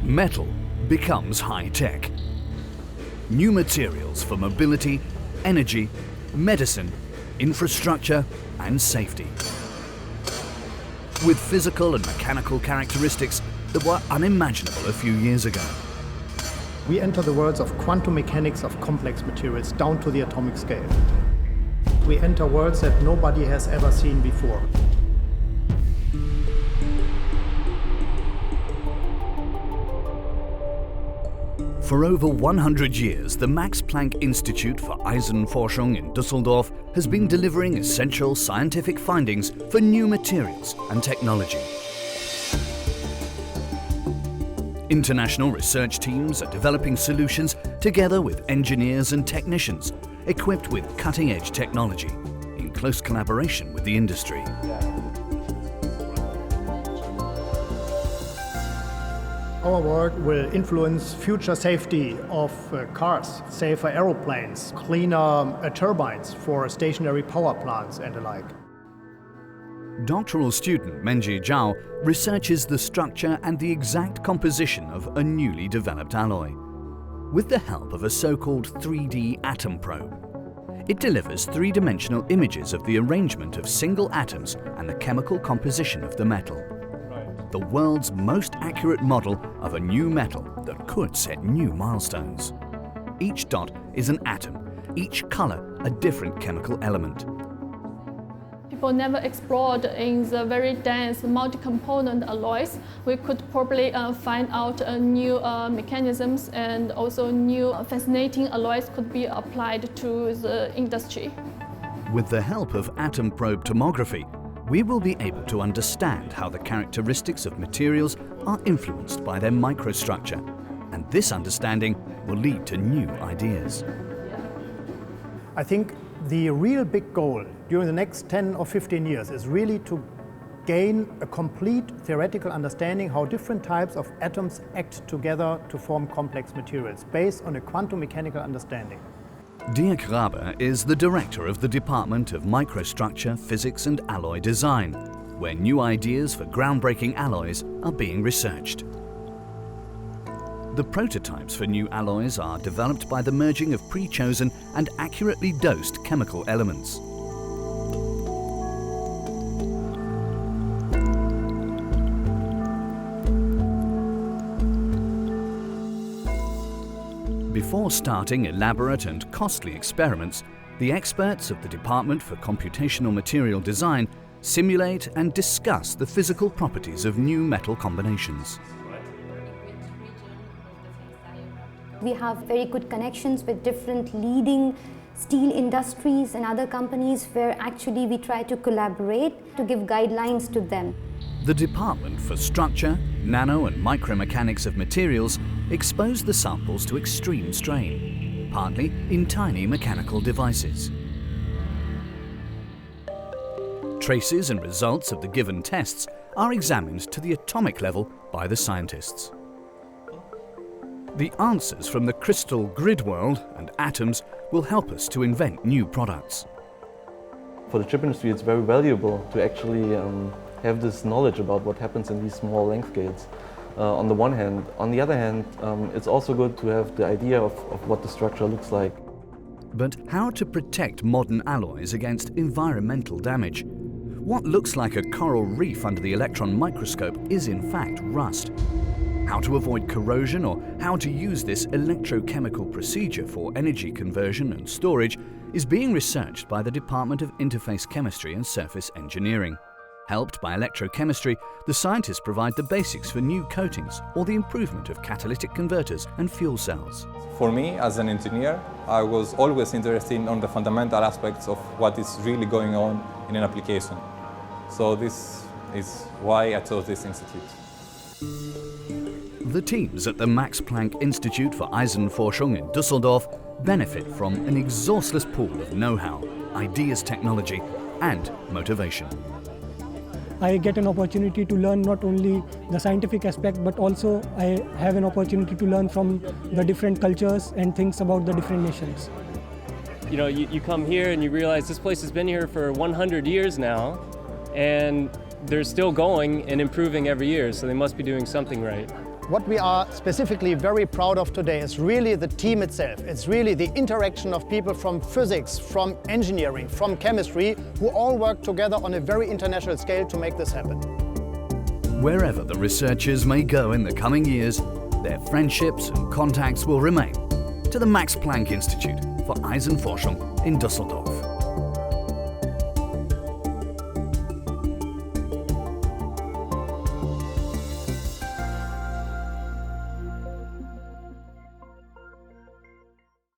Metal becomes high-tech. New materials for mobility, energy, medicine, infrastructure and safety. With physical and mechanical characteristics that were unimaginable a few years ago. We enter the worlds of quantum mechanics of complex materials down to the atomic scale. We enter worlds that nobody has ever seen before. For over 100 years, the Max-Planck-Institute for Eisenforschung in Düsseldorf has been delivering essential scientific findings for new materials and technology. International research teams are developing solutions together with engineers and technicians equipped with cutting-edge technology in close collaboration with the industry. Our work will influence future safety of cars, safer aeroplanes, cleaner turbines for stationary power plants and the like. Doctoral student Menji Zhao researches the structure and the exact composition of a newly developed alloy. With the help of a so-called 3D atom probe, it delivers three-dimensional images of the arrangement of single atoms and the chemical composition of the metal. The world's most accurate model of a new metal that could set new milestones. Each dot is an atom, each color a different chemical element. People never explored in the very dense multi-component alloys. We could probably find out new mechanisms, and also new fascinating alloys could be applied to the industry. With the help of atom probe tomography, we will be able to understand how the characteristics of materials are influenced by their microstructure, and this understanding will lead to new ideas. I think the real big goal during the next 10 or 15 years is really to gain a complete theoretical understanding how different types of atoms act together to form complex materials based on a quantum mechanical understanding. Dirk Rabe is the director of the Department of Microstructure, Physics and Alloy Design, where new ideas for groundbreaking alloys are being researched. The prototypes for new alloys are developed by the merging of pre-chosen and accurately dosed chemical elements. Before starting elaborate and costly experiments, the experts of the Department for Computational Material Design simulate and discuss the physical properties of new metal combinations. We have very good connections with different leading steel industries and other companies where actually we try to collaborate to give guidelines to them. The Department for Structure, Nano and Micromechanics of Materials expose the samples to extreme strain, partly in tiny mechanical devices. Traces and results of the given tests are examined to the atomic level by the scientists. The answers from the crystal grid world and atoms will help us to invent new products. For the chip industry, it's very valuable to actually have this knowledge about what happens in these small length scales. On the one hand. On the other hand, it's also good to have the idea of what the structure looks like. But how to protect modern alloys against environmental damage? What looks like a coral reef under the electron microscope is in fact rust. How to avoid corrosion or how to use this electrochemical procedure for energy conversion and storage is being researched by the Department of Interface Chemistry and Surface Engineering. Helped by electrochemistry, the scientists provide the basics for new coatings or the improvement of catalytic converters and fuel cells. For me, as an engineer, I was always interested in the fundamental aspects of what is really going on in an application. So this is why I chose this institute. The teams at the Max-Planck-Institut for Eisenforschung in Düsseldorf benefit from an exhaustless pool of know-how, ideas, technology and motivation. I get an opportunity to learn not only the scientific aspect, but also I have an opportunity to learn from the different cultures and things about the different nations. You know, you come here and you realize this place has been here for 100 years now, and they're still going and improving every year, so they must be doing something right. What we are specifically very proud of today is really the team itself. It's really the interaction of people from physics, from engineering, from chemistry, who all work together on a very international scale to make this happen. Wherever the researchers may go in the coming years, their friendships and contacts will remain. To the Max-Planck-Institute for Eisenforschung in Düsseldorf.